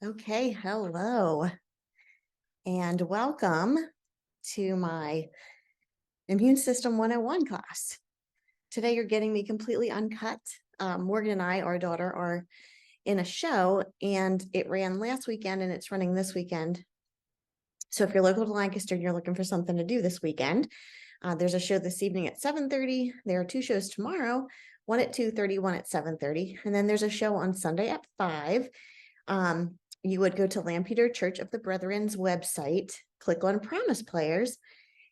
Okay, hello, and welcome to my Immune System 101 class. Today, you're getting me completely uncut. Morgan and I, our daughter, are in a show, and it ran last weekend and it's running this weekend. So if you're local to Lancaster and you're looking for something to do this weekend, there's a show this evening at 7:30. There are two shows tomorrow, one at 2:30, one at 7:30. And then there's a show on Sunday at 5. You would go to Lampeter Church of the Brethren's website, click on Promise Players,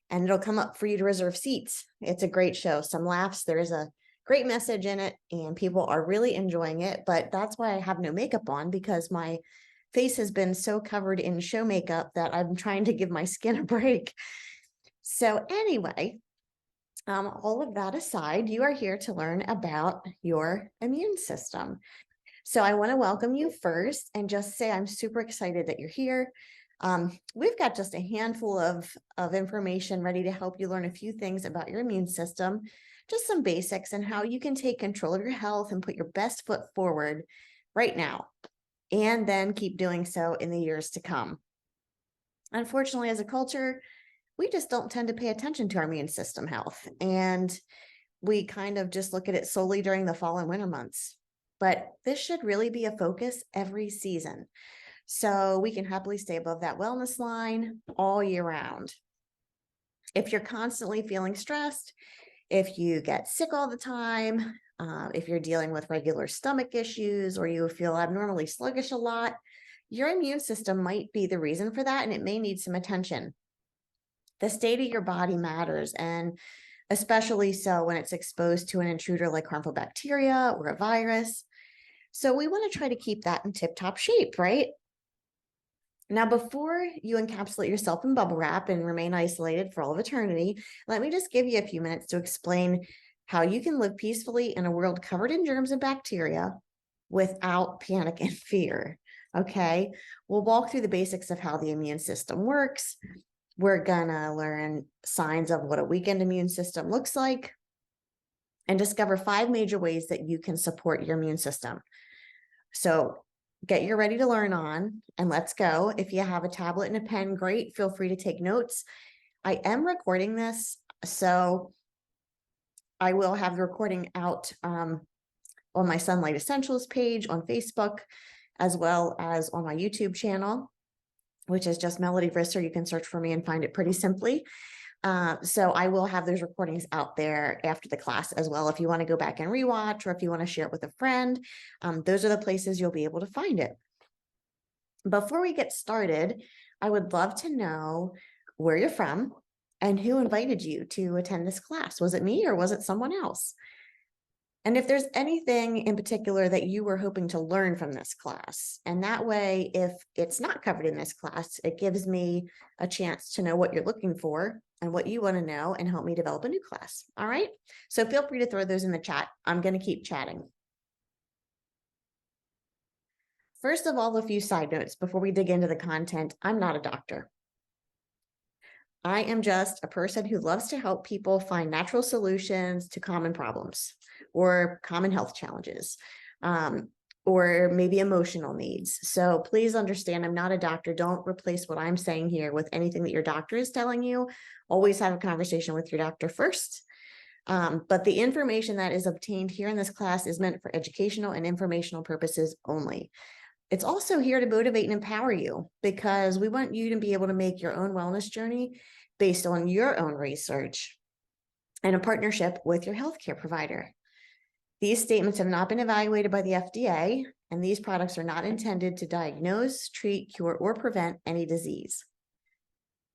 and it'll come up for you to reserve seats. It's a great show, some laughs. There's a great message in it, and people are really enjoying it. But that's why I have no makeup on, because my face has been so covered in show makeup that I'm trying to give my skin a break. So anyway, all of that aside, you are here to learn about your immune system. So I want to welcome you first and just say I'm super excited that you're here. We've got just a handful of information ready to help you learn a few things about your immune system, just some basics and how you can take control of your health and put your best foot forward right now, and then keep doing so in the years to come. Unfortunately, as a culture, we just don't tend to pay attention to our immune system health, and we kind of just look at it solely during the fall and winter months. But this should really be a focus every season, so we can happily stay above that wellness line all year round. If you're constantly feeling stressed, if you get sick all the time, if you're dealing with regular stomach issues, or you feel abnormally sluggish a lot, your immune system might be the reason for that, and it may need some attention. The state of your body matters, and especially so when it's exposed to an intruder like harmful bacteria or a virus. So we want to try to keep that in tip-top shape, right? Now, before you encapsulate yourself in bubble wrap and remain isolated for all of eternity, let me just give you a few minutes to explain how you can live peacefully in a world covered in germs and bacteria without panic and fear. Okay, we'll walk through the basics of how the immune system works. We're gonna learn signs of what a weakened immune system looks like and discover 5 major ways that you can support your immune system. So get your ready to learn on, and let's go. If you have a tablet and a pen, great. Feel free to take notes. I am recording this, so I will have the recording out on my Sunlight Essentials page on Facebook, as well as on my YouTube channel, which is just Melody Visser. You can search for me and find it pretty simply. So I will have those recordings out there after the class as well. If you want to go back and rewatch, or if you want to share it with a friend, those are the places you'll be able to find it. Before we get started, I would love to know where you're from and who invited you to attend this class. Was it me or was it someone else? And if there's anything in particular that you were hoping to learn from this class, and that way, if it's not covered in this class, it gives me a chance to know what you're looking for and what you want to know and help me develop a new class. All right. So feel free to throw those in the chat. I'm going to keep chatting. First of all, a few side notes before we dig into the content. I'm not a doctor. I am just a person who loves to help people find natural solutions to common problems or common health challenges, or maybe emotional needs. So please understand, I'm not a doctor. Don't replace what I'm saying here with anything that your doctor is telling you. Always have a conversation with your doctor first. But the information that is obtained here in this class is meant for educational and informational purposes only. It's also here to motivate and empower you, because we want you to be able to make your own wellness journey based on your own research and a partnership with your healthcare provider. These statements have not been evaluated by the FDA, and these products are not intended to diagnose, treat, cure, or prevent any disease.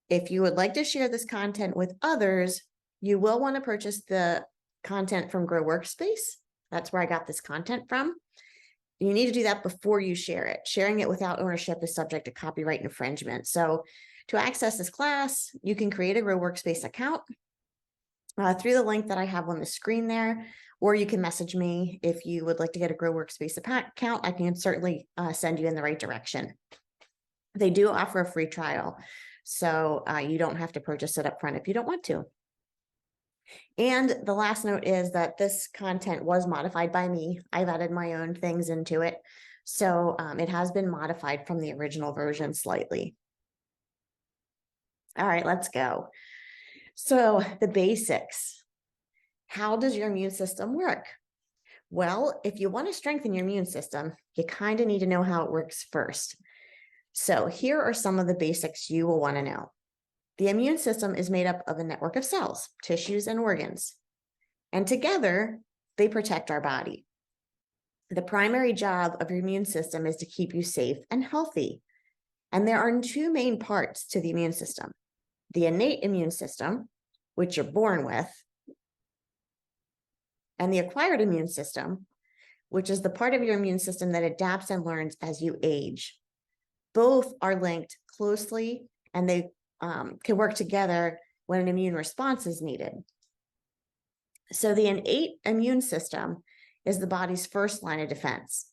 If you would like to share this content with others, you will want to purchase the content from Grow Workspace. That's where I got this content from. You need to do that before you share it. Sharing it without ownership is subject to copyright infringement. So to access this class, you can create a Grow Workspace account through the link that I have on the screen there, or you can message me if you would like to get a Grow Workspace account. I can certainly send you in the right direction. They do offer a free trial, so you don't have to purchase it up front if you don't want to. And the last note is that this content was modified by me. I've added my own things into it. So it has been modified from the original version slightly. All right, let's go. So the basics. How does your immune system work? Well, if you want to strengthen your immune system, you kind of need to know how it works first. So here are some of the basics you will want to know. The immune system is made up of a network of cells, tissues, and organs. And together, they protect our body. The primary job of your immune system is to keep you safe and healthy. And there are two main parts to the immune system. The innate immune system, which you're born with, and the acquired immune system, which is the part of your immune system that adapts and learns as you age. Both are linked closely, and they can work together when an immune response is needed. So the innate immune system is the body's first line of defense.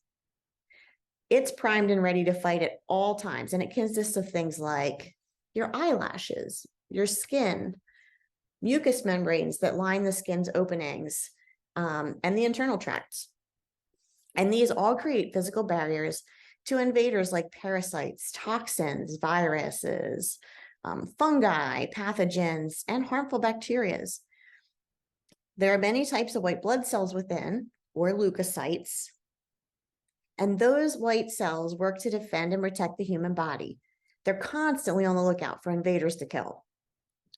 It's primed and ready to fight at all times, and it consists of things like your eyelashes, your skin, mucous membranes that line the skin's openings, and the internal tracts. And these all create physical barriers to invaders like parasites, toxins, viruses, fungi, pathogens, and harmful bacteria. There are many types of white blood cells within, or leukocytes, and those white cells work to defend and protect the human body. They're constantly on the lookout for invaders to kill.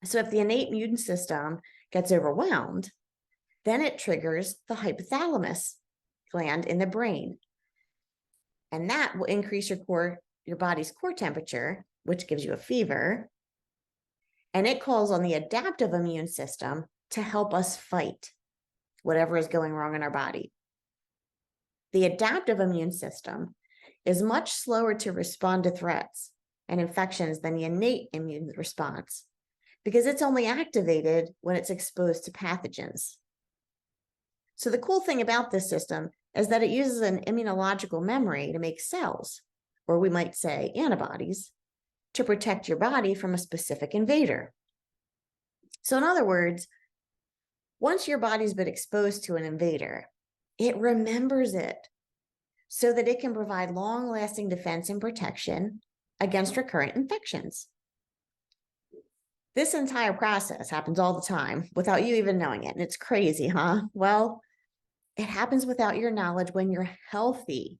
So if the innate immune system gets overwhelmed, then it triggers the hypothalamus gland in the brain. And that will increase your body's core temperature, which gives you a fever. And it calls on the adaptive immune system to help us fight whatever is going wrong in our body. The adaptive immune system is much slower to respond to threats and infections than the innate immune response, because it's only activated when it's exposed to pathogens. So the cool thing about this system is that it uses an immunological memory to make cells, or we might say antibodies, to protect your body from a specific invader. So in other words, once your body's been exposed to an invader, it remembers it so that it can provide long-lasting defense and protection against recurrent infections. This entire process happens all the time without you even knowing it. And it's crazy, huh? Well, it happens without your knowledge when you're healthy.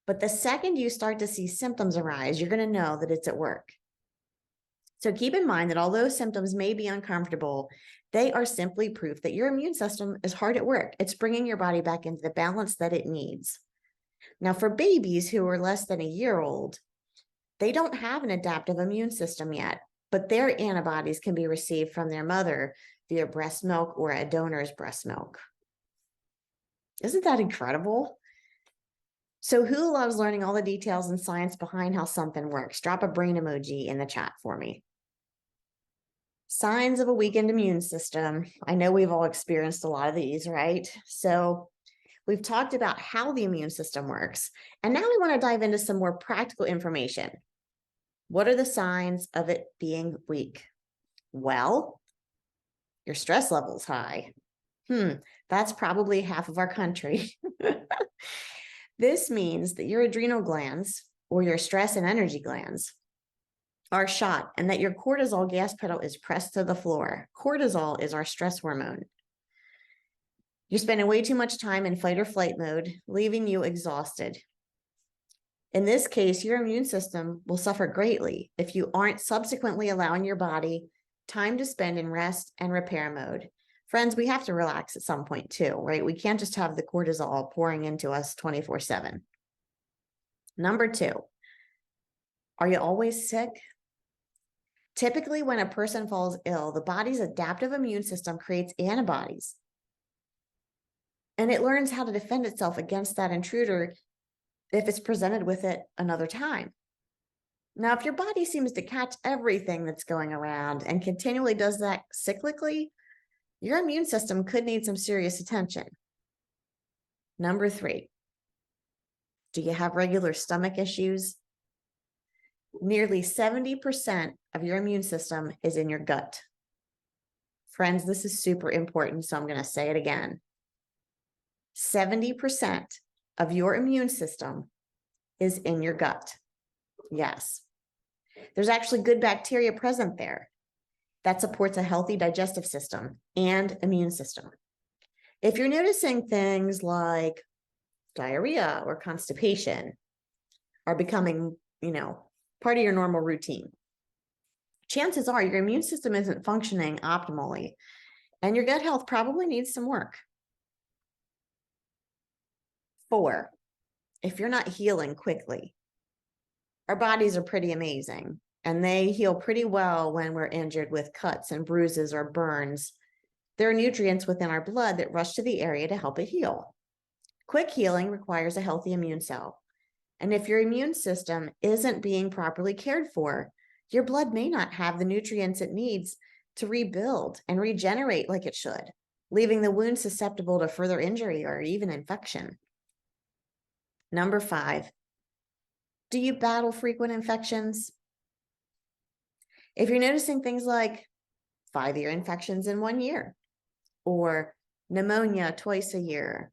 But the second you start to see symptoms arise, you're going to know that it's at work. So keep in mind that although symptoms may be uncomfortable, they are simply proof that your immune system is hard at work. It's bringing your body back into the balance that it needs. Now, for babies who are less than a year old, they don't have an adaptive immune system yet, but their antibodies can be received from their mother via breast milk or a donor's breast milk. Isn't that incredible? So who loves learning all the details and science behind how something works? Drop a brain emoji in the chat for me. Signs of a weakened immune system. I know we've all experienced a lot of these, right? So we've talked about how the immune system works, and now we want to dive into some more practical information. What are the signs of it being weak? Well, your stress level's high. That's probably half of our country. This means that your adrenal glands, or your stress and energy glands, are shot, and that your cortisol gas pedal is pressed to the floor. Cortisol is our stress hormone. You're spending way too much time in fight or flight mode, leaving you exhausted. In this case, your immune system will suffer greatly if you aren't subsequently allowing your body time to spend in rest and repair mode. Friends, we have to relax at some point too, right? We can't just have the cortisol pouring into us 24/7. Number 2, are you always sick? Typically, when a person falls ill, the body's adaptive immune system creates antibodies, and it learns how to defend itself against that intruder if it's presented with it another time. Now, if your body seems to catch everything that's going around and continually does that cyclically, your immune system could need some serious attention. Number 3, do you have regular stomach issues? Nearly 70% of your immune system is in your gut. Friends, this is super important, so I'm going to say it again. 70% of your immune system is in your gut. Yes. There's actually good bacteria present there that supports a healthy digestive system and immune system. If you're noticing things like diarrhea or constipation are becoming, part of your normal routine, chances are your immune system isn't functioning optimally, and your gut health probably needs some work. 4, if you're not healing quickly, our bodies are pretty amazing, and they heal pretty well when we're injured with cuts and bruises or burns. There are nutrients within our blood that rush to the area to help it heal. Quick healing requires a healthy immune cell. And if your immune system isn't being properly cared for, your blood may not have the nutrients it needs to rebuild and regenerate like it should, leaving the wound susceptible to further injury or even infection. Number 5, do you battle frequent infections? If you're noticing things like 5-year infections in 1 year, or pneumonia twice a year,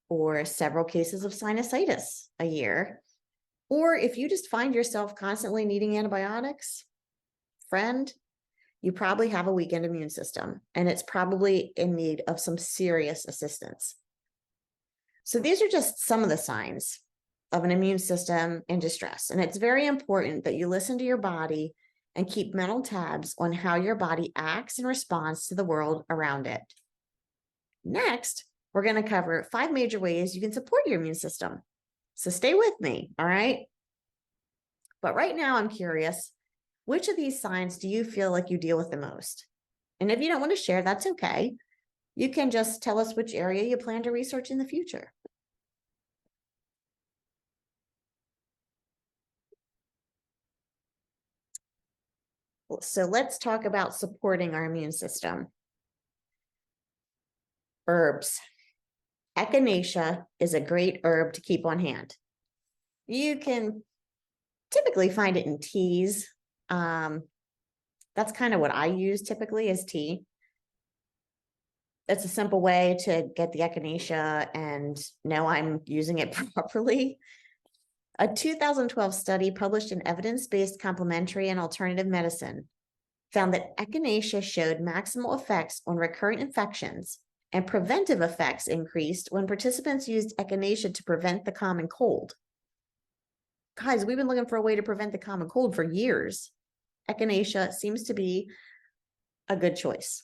or several cases of sinusitis a year, or if you just find yourself constantly needing antibiotics, friend, you probably have a weakened immune system, and it's probably in need of some serious assistance. So these are just some of the signs of an immune system in distress, and it's very important that you listen to your body and keep mental tabs on how your body acts and responds to the world around it. Next, we're going to cover 5 major ways you can support your immune system. So stay with me, all right? But right now, I'm curious, which of these signs do you feel like you deal with the most? And if you don't want to share, that's okay. You can just tell us which area you plan to research in the future. So let's talk about supporting our immune system. Herbs. Echinacea is a great herb to keep on hand. You can typically find it in teas. That's kind of what I use typically is tea. That's a simple way to get the echinacea and know I'm using it properly. A 2012 study published in Evidence-Based Complementary and Alternative Medicine found that echinacea showed maximal effects on recurrent infections, and preventive effects increased when participants used echinacea to prevent the common cold. Guys, we've been looking for a way to prevent the common cold for years. Echinacea seems to be a good choice.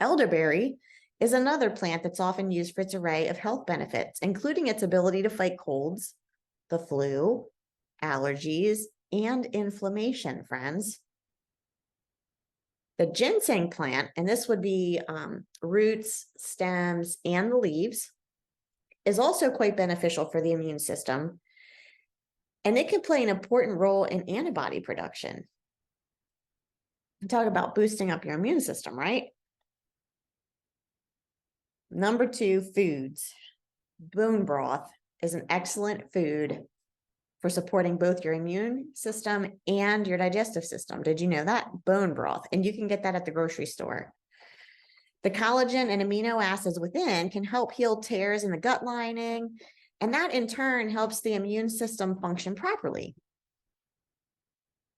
Elderberry is another plant that's often used for its array of health benefits, including its ability to fight colds, the flu, allergies, and inflammation, friends. The ginseng plant, and this would be roots, stems, and the leaves, is also quite beneficial for the immune system, and it can play an important role in antibody production. Talk about boosting up your immune system, right? Number 2, foods. Bone broth is an excellent food for supporting both your immune system and your digestive system. Did you know that? Bone broth. And you can get that at the grocery store. The collagen and amino acids within can help heal tears in the gut lining, and that in turn helps the immune system function properly.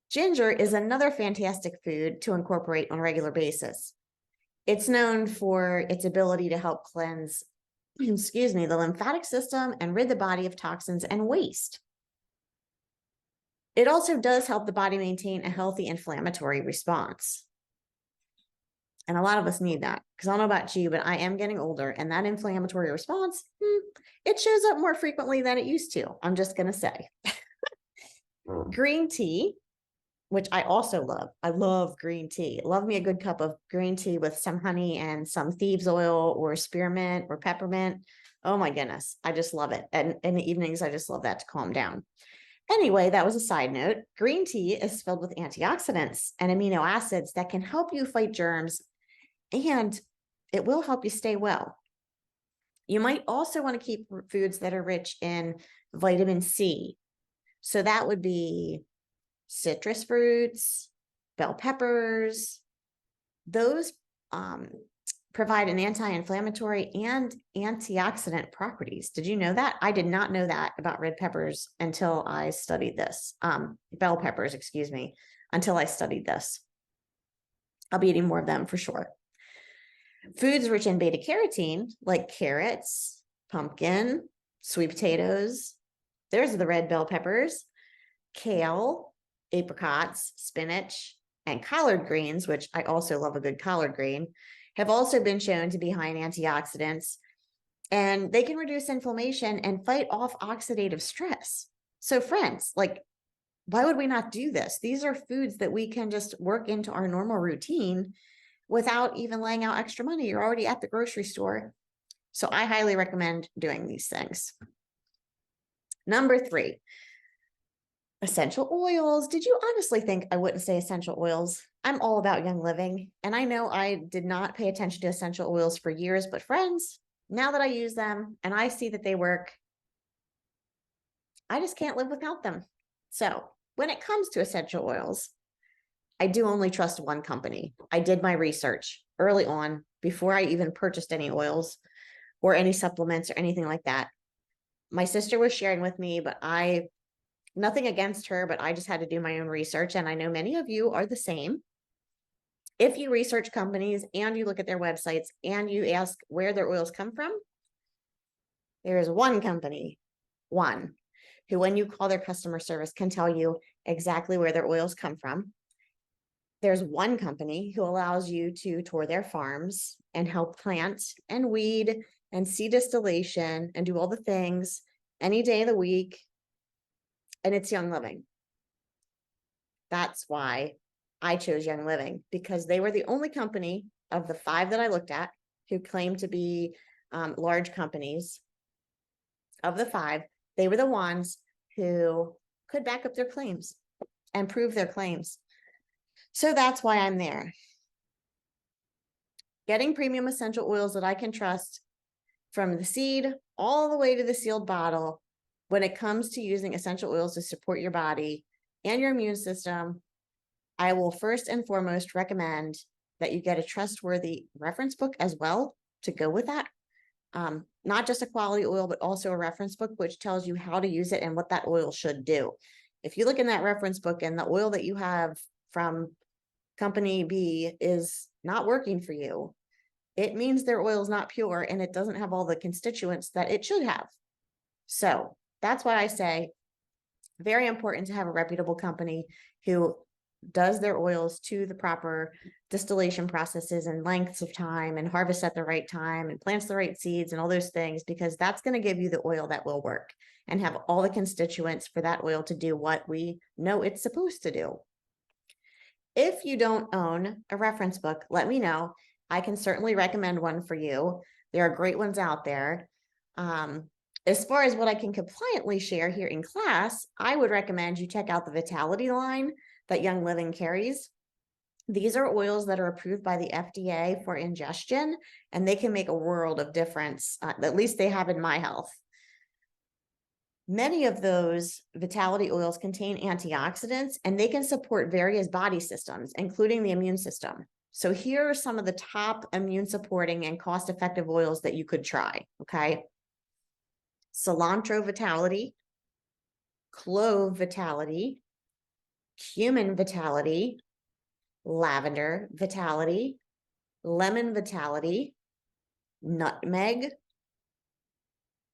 Ginger is another fantastic food to incorporate on a regular basis. It's known for its ability to help cleanse, the lymphatic system and rid the body of toxins and waste. It also does help the body maintain a healthy inflammatory response. And a lot of us need that, because I don't know about you, but I am getting older, and that inflammatory response, it shows up more frequently than it used to. I'm just going to say. Green tea, which I also love. I love green tea. Love me a good cup of green tea with some honey and some thieves oil or spearmint or peppermint. Oh my goodness. I just love it. And in the evenings, I just love that to calm down. Anyway, that was a side note. Green tea is filled with antioxidants and amino acids that can help you fight germs, and it will help you stay well. You might also want to keep foods that are rich in vitamin C. So that would be citrus fruits, bell peppers. Those provide an anti-inflammatory and antioxidant properties. Did you know that? I did not know that about red peppers until I studied this. Bell peppers, excuse me, until I studied this. I'll be eating more of them for sure. Foods rich in beta carotene, like carrots, pumpkin, sweet potatoes. There's the red bell peppers, kale, apricots, spinach, and collard greens, which I also love a good collard green, have also been shown to be high in antioxidants, and they can reduce inflammation and fight off oxidative stress. So friends, like, why would we not do this? These are foods that we can just work into our normal routine without even laying out extra money. You're already at the grocery store. So I highly recommend doing these things. Number 3, essential oils. Did you honestly think I wouldn't say essential oils? I'm all about Young Living, and I know I did not pay attention to essential oils for years, but friends, now that I use them and I see that they work, I just can't live without them. So when it comes to essential oils, I do only trust one company. I did my research early on before I even purchased any oils or any supplements or anything like that. My sister was sharing with me, but nothing against her, but I just had to do my own research. And I know many of you are the same. If you research companies and you look at their websites and you ask where their oils come from, there is one company, who when you call their customer service can tell you exactly where their oils come from. There's one company who allows you to tour their farms and help plant and weed and see distillation and do all the things any day of the week. And it's Young Living. That's why I chose Young Living, because they were the only company of the 5 that I looked at who claimed to be large companies. Of the 5, they were the ones who could back up their claims and prove their claims. So that's why I'm there. Getting premium essential oils that I can trust from the seed all the way to the sealed bottle when it comes to using essential oils to support your body and your immune system. I will first and foremost recommend that you get a trustworthy reference book as well to go with that. Not just a quality oil, but also a reference book, which tells you how to use it and what that oil should do. If you look in that reference book and the oil that you have from company B is not working for you, it means their oil is not pure and it doesn't have all the constituents that it should have. So that's why I say very important to have a reputable company who does their oils to the proper distillation processes and lengths of time and harvests at the right time and plants the right seeds and all those things, because that's going to give you the oil that will work and have all the constituents for that oil to do what we know it's supposed to do. If you don't own a reference book, let me know. I can certainly recommend one for you. There are great ones out there. As far as what I can compliantly share here in class, I would recommend you check out the Vitality line that Young Living carries. These are oils that are approved by the FDA for ingestion, and they can make a world of difference. At least they have in my health. Many of those Vitality oils contain antioxidants, and they can support various body systems, including the immune system. So here are some of the top immune supporting and cost-effective oils that you could try, okay? Cilantro Vitality, Clove Vitality, Cumin Vitality, Lavender Vitality, Lemon Vitality, Nutmeg.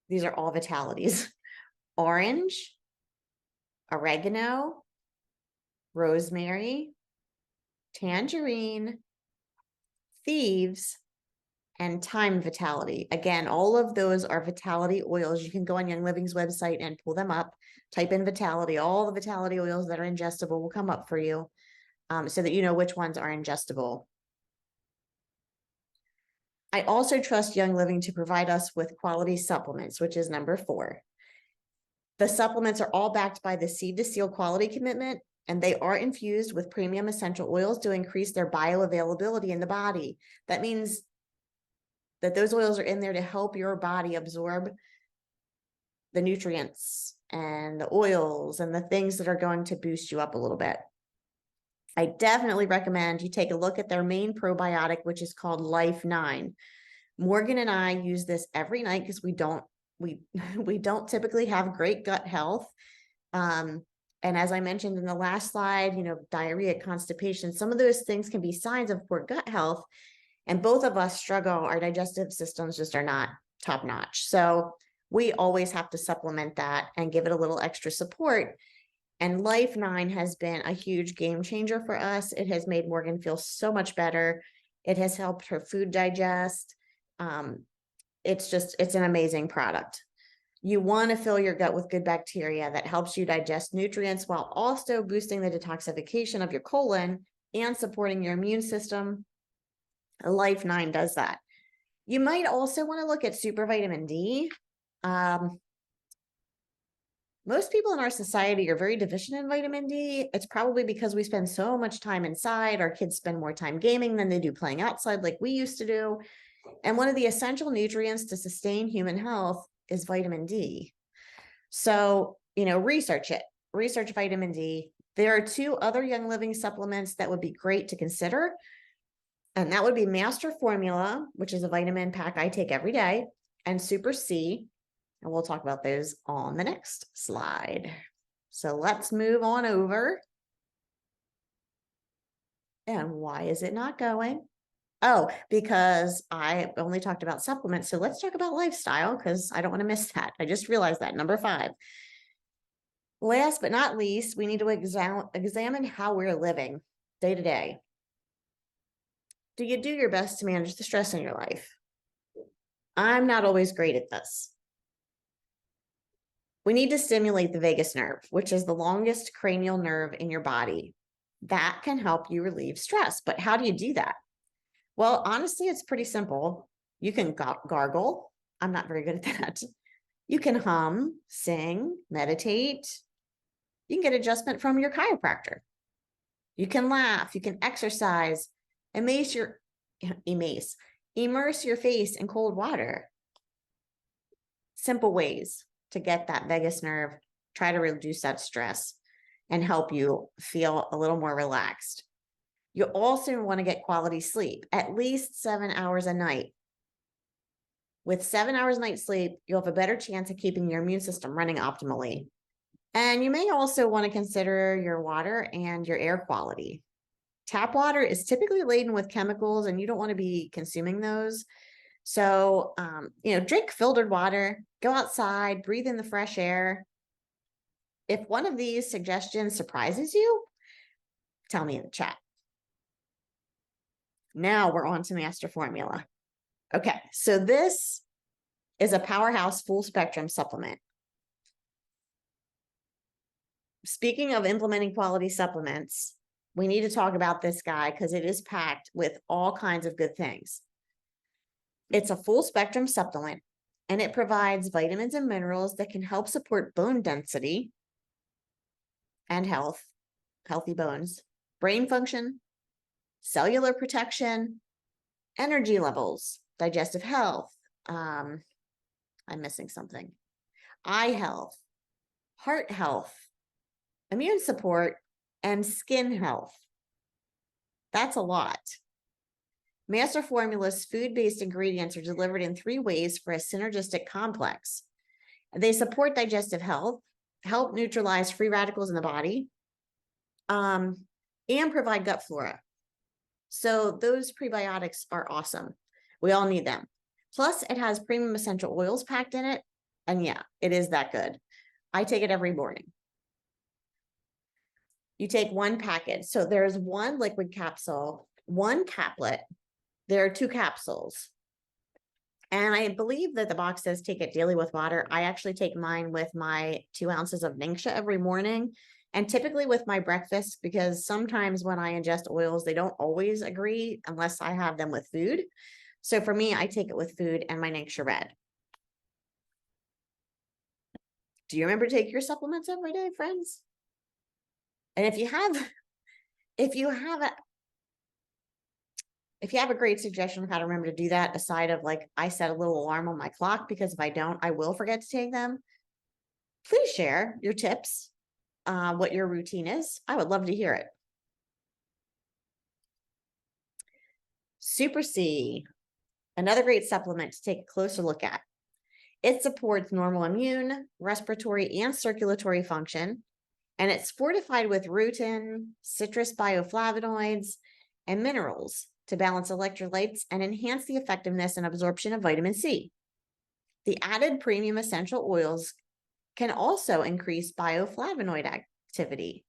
These are all vitalities. Orange, oregano, rosemary, tangerine, thieves, and thyme vitality. Again, all of those are vitality oils. You can go on Young Living's website and pull them up, type in vitality. All the vitality oils that are ingestible will come up for you, so that you know which ones are ingestible. I also trust Young Living to provide us with quality supplements, which is number 4. The supplements are all backed by the Seed to Seal quality commitment, and they are infused with premium essential oils to increase their bioavailability in the body. That means that those oils are in there to help your body absorb the nutrients and the oils and the things that are going to boost you up a little bit. I definitely recommend you take a look at their main probiotic, which is called Life 9. Morgan and I use this every night because we don't typically have great gut health. And as I mentioned in the last slide, diarrhea, constipation, some of those things can be signs of poor gut health. And both of us struggle. Our digestive systems just are not top notch. So we always have to supplement that and give it a little extra support. And Life 9 has been a huge game changer for us. It has made Morgan feel so much better. It has helped her food digest. It's an amazing product. You want to fill your gut with good bacteria that helps you digest nutrients while also boosting the detoxification of your colon and supporting your immune system. Life 9 does that. You might also want to look at super vitamin D. Most people in our society are very deficient in vitamin D. It's probably because we spend so much time inside. Our kids spend more time gaming than they do playing outside like we used to do. And one of the essential nutrients to sustain human health is vitamin D. So, research it. Research vitamin D. There are 2 other Young Living supplements that would be great to consider. And that would be Master Formula, which is a vitamin pack I take every day, and Super C. And we'll talk about those on the next slide. So let's move on over. And why is it not going? Oh, because I only talked about supplements. So let's talk about lifestyle because I don't want to miss that. I just realized that. Number 5. Last but not least, we need to examine how we're living day to day. Do you do your best to manage the stress in your life? I'm not always great at this. We need to stimulate the vagus nerve, which is the longest cranial nerve in your body. That can help you relieve stress. But how do you do that? Well, honestly, it's pretty simple. You can gargle. I'm not very good at that. You can hum, sing, meditate. You can get adjustment from your chiropractor. You can laugh. You can exercise. Immerse your face in cold water. Simple ways to get that vagus nerve, try to reduce that stress and help you feel a little more relaxed. You also want to get quality sleep, at least 7 hours a night. With 7 hours a night sleep, you'll have a better chance of keeping your immune system running optimally. And you may also want to consider your water and your air quality. Tap water is typically laden with chemicals and you don't want to be consuming those. So, drink filtered water, go outside, breathe in the fresh air. If one of these suggestions surprises you, tell me in the chat. Now we're on to Master Formula. Okay, so this is a powerhouse full spectrum supplement. Speaking of implementing quality supplements, we need to talk about this guy because it is packed with all kinds of good things. It's a full spectrum supplement and it provides vitamins and minerals that can help support bone density and healthy bones, brain function, cellular protection, energy levels, digestive health. I'm missing something. Eye health, heart health, immune support, and skin health. That's a lot. Master Formula's food-based ingredients are delivered in 3 ways for a synergistic complex. They support digestive health, help neutralize free radicals in the body, and provide gut flora. So those prebiotics are awesome. We all need them. Plus, it has premium essential oils packed in it. And yeah, it is that good. I take it every morning. You take 1 packet. So there's 1 liquid capsule, 1 caplet. There are 2 capsules. And I believe that the box says take it daily with water. I actually take mine with my 2 ounces of Ningxia every morning. And typically with my breakfast, because sometimes when I ingest oils, they don't always agree unless I have them with food. So for me, I take it with food and my Ningxia Red. Do you remember to take your supplements every day, friends? And if you have a great suggestion of how to remember to do that, aside of like I set a little alarm on my clock, because if I don't, I will forget to take them. Please share your tips, what your routine is. I would love to hear it. Super C, another great supplement to take a closer look at. It supports normal immune, respiratory, and circulatory function, and it's fortified with rutin, citrus bioflavonoids, and minerals to balance electrolytes and enhance the effectiveness and absorption of vitamin C. The added premium essential oils can also increase bioflavonoid activity.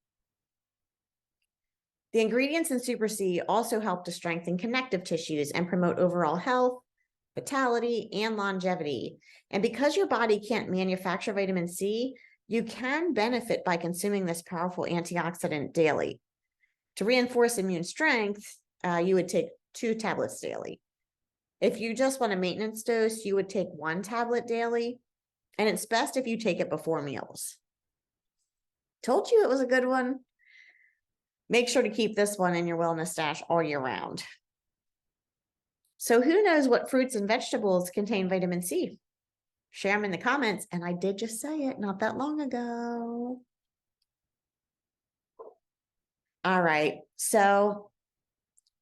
The ingredients in Super C also help to strengthen connective tissues and promote overall health, vitality, and longevity. And because your body can't manufacture vitamin C, you can benefit by consuming this powerful antioxidant daily. To reinforce immune strength, you would take 2 tablets daily. If you just want a maintenance dose, you would take 1 tablet daily, and it's best if you take it before meals. Told you it was a good one. Make sure to keep this one in your wellness stash all year round. So who knows what fruits and vegetables contain vitamin C? Share them in the comments, and I did just say it not that long ago. All right, so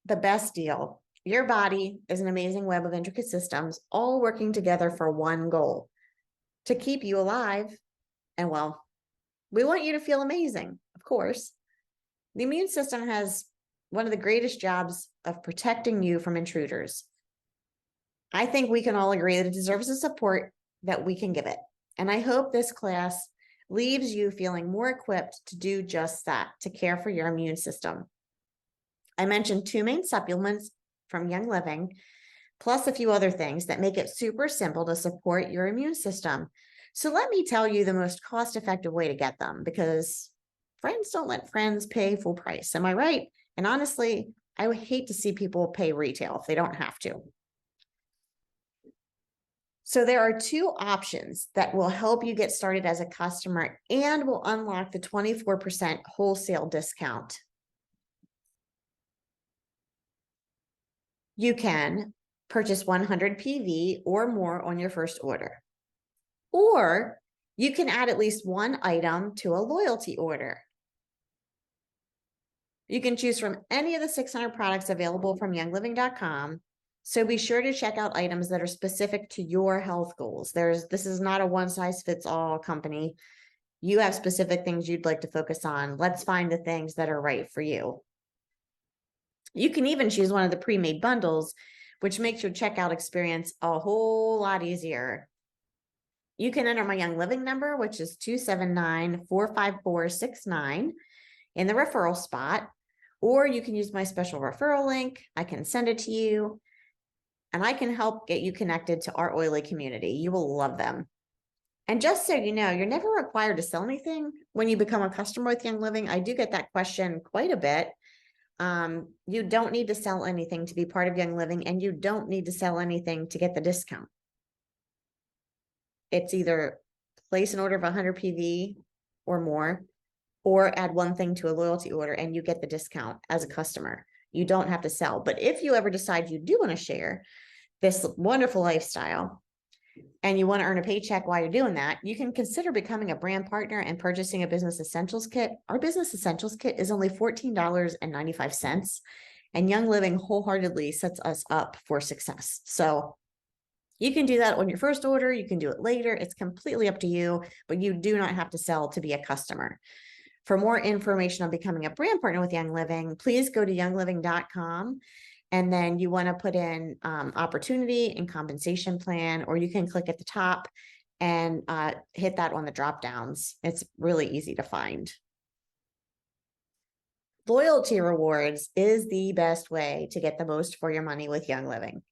the best deal. Your body is an amazing web of intricate systems, all working together for one goal: to keep you alive. And well, we want you to feel amazing, of course. The immune system has one of the greatest jobs of protecting you from intruders. I think we can all agree that it deserves the support that we can give it. And I hope this class leaves you feeling more equipped to do just that, to care for your immune system. I mentioned 2 main supplements from Young Living, plus a few other things that make it super simple to support your immune system. So let me tell you the most cost-effective way to get them, because friends don't let friends pay full price. Am I right? And honestly, I would hate to see people pay retail if they don't have to. So there are 2 options that will help you get started as a customer and will unlock the 24% wholesale discount. You can purchase 100 PV or more on your first order, or you can add at least 1 item to a loyalty order. You can choose from any of the 600 products available from youngliving.com. So be sure to check out items that are specific to your health goals. This is not a one-size-fits-all company. You have specific things you'd like to focus on. Let's find the things that are right for you. You can even choose one of the pre-made bundles, which makes your checkout experience a whole lot easier. You can enter my Young Living number, which is 279-454-69 in the referral spot, or you can use my special referral link. I can send it to you, and I can help get you connected to our oily community. You will love them. And just so you know, you're never required to sell anything when you become a customer with Young Living. I do get that question quite a bit. You don't need to sell anything to be part of Young Living, and you don't need to sell anything to get the discount. It's either place an order of 100 PV or more, or add 1 thing to a loyalty order and you get the discount as a customer. You don't have to sell. But if you ever decide you do want to share this wonderful lifestyle and you want to earn a paycheck while you're doing that, you can consider becoming a brand partner and purchasing a business essentials kit. Our business essentials kit is only $14.95, and Young Living wholeheartedly sets us up for success. So you can do that on your first order. You can do it later. It's completely up to you, but you do not have to sell to be a customer. For more information on becoming a brand partner with Young Living, please go to youngliving.com, and then you want to put in opportunity and compensation plan, or you can click at the top and hit that on the drop downs. It's really easy to find. Loyalty rewards is the best way to get the most for your money with Young Living.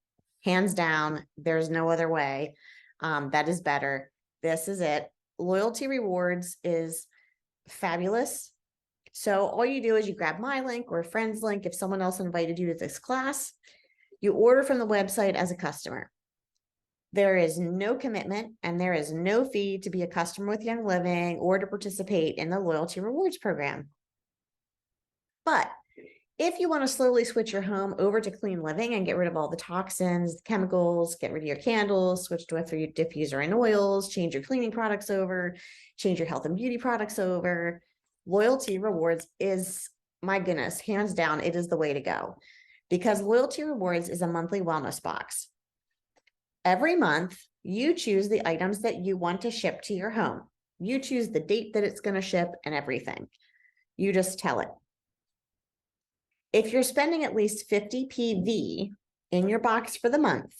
Hands down, there's no other way. That is better. This is it. Loyalty rewards is fabulous. So all you do is you grab my link or a friend's link. If someone else invited you to this class, you order from the website as a customer. There is no commitment and there is no fee to be a customer with Young Living or to participate in the loyalty rewards program. But if you want to slowly switch your home over to clean living and get rid of all the toxins, chemicals, get rid of your candles, switch to a diffuser and oils, change your cleaning products over, change your health and beauty products over, loyalty rewards is, my goodness, hands down, it is the way to go. because Loyalty Rewards is a monthly wellness box. Every month, you choose the items that you want to ship to your home. You choose the date that it's going to ship and everything. You just tell it. If you're spending at least 50 PV in your box for the month,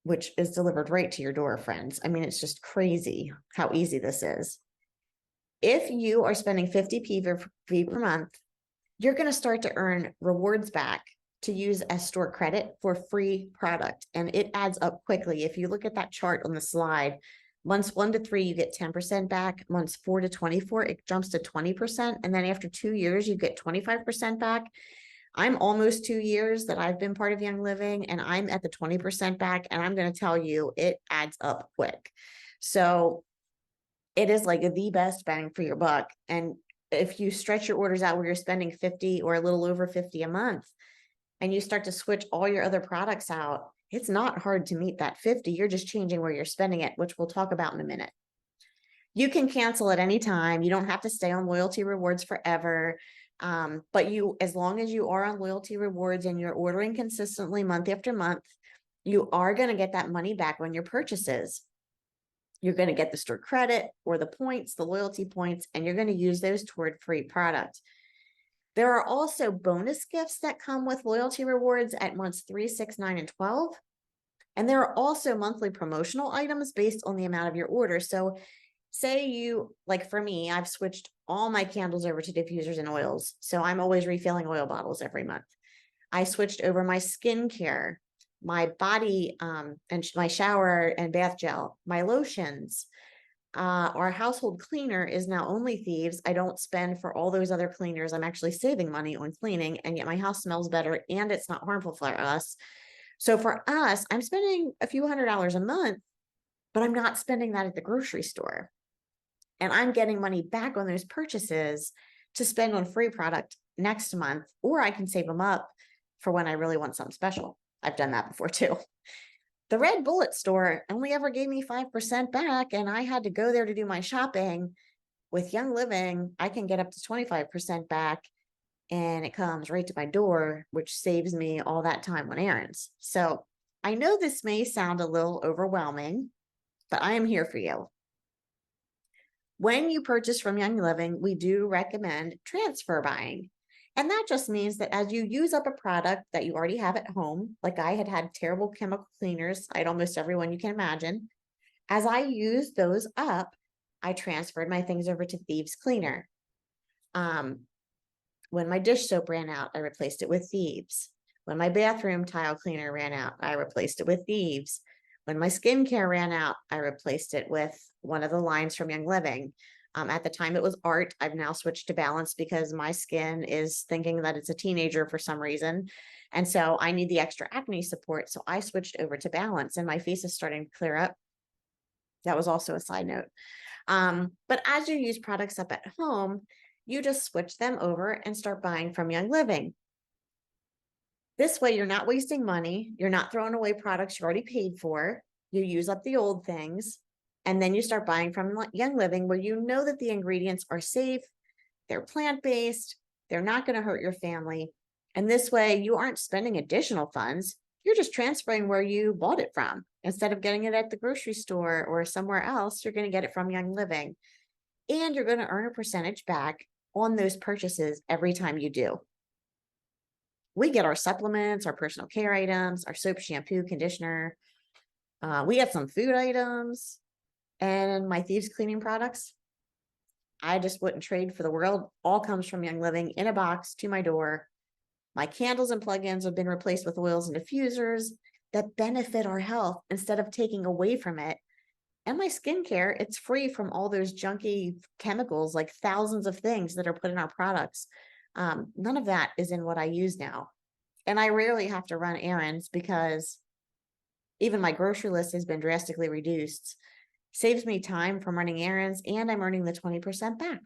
which is delivered right to your door, friends. I mean, it's just crazy how easy this is. If you are spending 50 PV per month, you're going to start to earn rewards back to use as store credit for free product. And it adds up quickly. If you look at that chart on the slide, months 1 to 3, you get 10% back. Months 4 to 24, it jumps to 20%. And then after 2 years, you get 25% back. I'm almost 2 years that I've been part of Young Living, and I'm at the 20% back. And I'm going to tell you, it adds up quick. So it is like the best bang for your buck. And if you stretch your orders out where you're spending 50 or a little over 50 a month, and you start to switch all your other products out, it's not hard to meet that 50. You're just changing where you're spending it, which we'll talk about in a minute. You can cancel at any time. You don't have to stay on Loyalty Rewards forever. But as long as you are on Loyalty Rewards and you're ordering consistently month after month, you are going to get that money back on your purchases. You're going to get the store credit or the points, the loyalty points, and you're going to use those toward free product. There are also bonus gifts that come with Loyalty Rewards at months 3, 6, 9, and 12. And there are also monthly promotional items based on the amount of your order. So say you, like for me, I've switched all my candles over to diffusers and oils. So I'm always refilling oil bottles every month. I switched over my skincare, my body and my shower and bath gel, my lotions. Our household cleaner is now only Thieves. I don't spend for all those other cleaners. I'm actually saving money on cleaning, and yet my house smells better and it's not harmful for us. So for us, I'm spending a few $100s a month, but I'm not spending that at the grocery store. And I'm getting money back on those purchases to spend on free product next month, or I can save them up for when I really want something special. I've done that before too. The Red Bullet store only ever gave me 5% back, and I had to go there to do my shopping. With Young Living, I can get up to 25% back, and it comes right to my door, which saves me all that time on errands. So I know this may sound a little overwhelming, but I am here for you. When you purchase from Young Living, we do recommend transfer buying. And that just means that as you use up a product that you already have at home, like I had terrible chemical cleaners, I had almost every one you can imagine. As I used those up, I transferred my things over to Thieves Cleaner. When my dish soap ran out, I replaced it with Thieves. When my bathroom tile cleaner ran out, I replaced it with Thieves. When my skincare ran out, I replaced it with one of the lines from Young Living. At the time it was Art. I've now switched to Balance because my skin is thinking that it's a teenager for some reason. And so I need the extra acne support. So I switched over to Balance, and my face is starting to clear up. That was also a side note. But as you use products up at home, you just switch them over and start buying from Young Living. This way, you're not wasting money. You're not throwing away products you already paid for. You use up the old things, and then you start buying from Young Living, where you know that the ingredients are safe, they're plant-based, they're not going to hurt your family. And this way, you aren't spending additional funds. You're just transferring where you bought it from. Instead of getting it at the grocery store or somewhere else, you're going to get it from Young Living. And you're going to earn a percentage back on those purchases every time you do. We get our supplements, our personal care items, our soap, shampoo, conditioner. We have some food items, and my Thieves cleaning products. I just wouldn't trade for the world. All comes from Young Living in a box to my door. My candles and plugins have been replaced with oils and diffusers that benefit our health instead of taking away from it. And my skincare, it's free from all those junky chemicals, like thousands of things that are put in our products. None of that is in what I use now. And I rarely have to run errands because even my grocery list has been drastically reduced. Saves me time from running errands, and I'm earning the 20% back.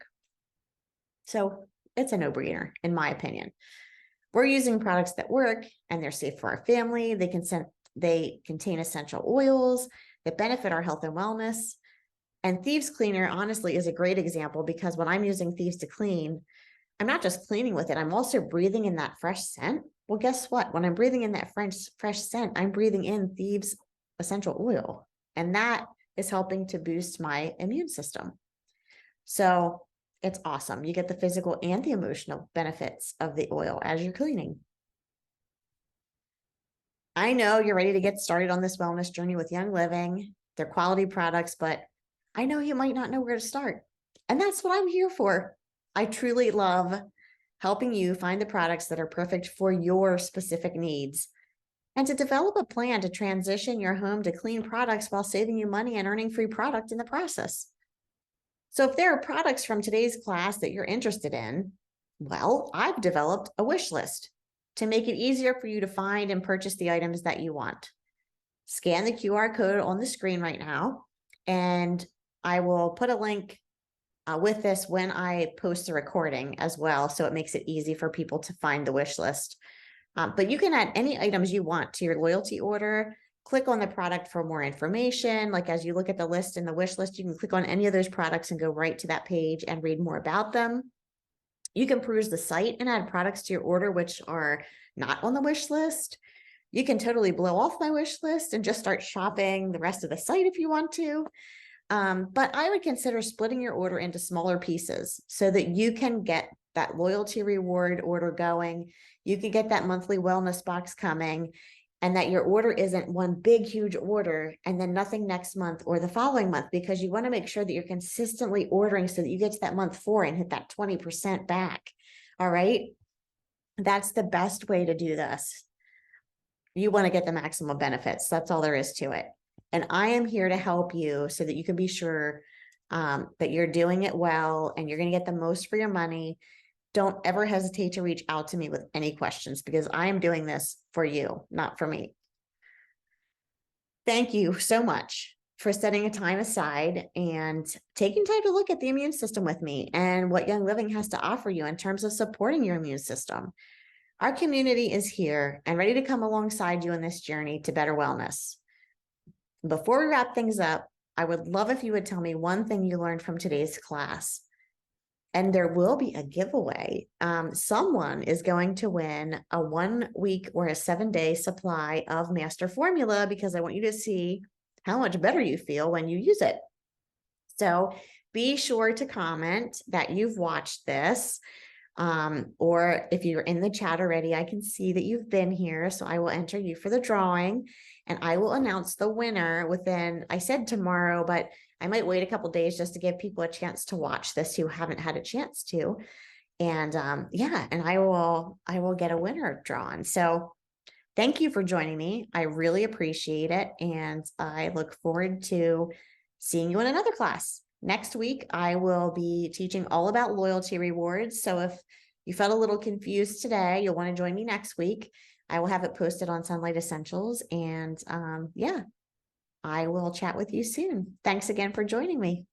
So it's a no-brainer, in my opinion. We're using products that work, and they're safe for our family. They contain essential oils that benefit our health and wellness. And Thieves Cleaner, honestly, is a great example, because when I'm using Thieves to clean, I'm not just cleaning with it, I'm also breathing in that fresh scent. Well, guess what? When I'm breathing in that fresh scent, I'm breathing in thieves' essential oil. And that is helping to boost my immune system. So it's awesome. You get the physical and the emotional benefits of the oil as you're cleaning. I know you're ready to get started on this wellness journey with Young Living. They're quality products, but I know you might not know where to start. And that's what I'm here for. I truly love helping you find the products that are perfect for your specific needs and to develop a plan to transition your home to clean products while saving you money and earning free product in the process. So if there are products from today's class that you're interested in, well, I've developed a wish list to make it easier for you to find and purchase the items that you want. Scan the QR code on the screen right now, and I will put a link with this when I post the recording as well, so it makes it easy for people to find the wish list. But you can add any items you want to your loyalty order. Click on the product for more information. Like as you look at the list in the wish list, you can click on any of those products and go right to that page and read more about them. You can peruse the site and add products to your order which are not on the wish list. You can totally blow off my wish list and just start shopping the rest of the site if you want to. But I would consider splitting your order into smaller pieces so that you can get that loyalty reward order going. You can get that monthly wellness box coming, and that your order isn't one big, huge order and then nothing next month or the following month, because you want to make sure that you're consistently ordering so that you get to that month 4 and hit that 20% back. All right. That's the best way to do this. You want to get the maximum benefits. That's all there is to it. And I am here to help you so that you can be sure that you're doing it well and you're going to get the most for your money. Don't ever hesitate to reach out to me with any questions, because I am doing this for you, not for me. Thank you so much for setting a time aside and taking time to look at the immune system with me and what Young Living has to offer you in terms of supporting your immune system. Our community is here and ready to come alongside you in this journey to better wellness. Before we wrap things up, I would love if you would tell me one thing you learned from today's class. And there will be a giveaway. Someone is going to win a 1 week or a 7-day supply of Master Formula, because I want you to see how much better you feel when you use it. So be sure to comment that you've watched this. Or if you're in the chat already, I can see that you've been here. So I will enter you for the drawing and I will announce the winner within, I said tomorrow, but I might wait a couple days just to give people a chance to watch this who haven't had a chance to. And yeah, and I will get a winner drawn. So thank you for joining me. I really appreciate it. And I look forward to seeing you in another class. Next week, I will be teaching all about loyalty rewards. So if you felt a little confused today, you'll want to join me next week. I will have it posted on Sunlight Essentials. And yeah, I will chat with you soon. Thanks again for joining me.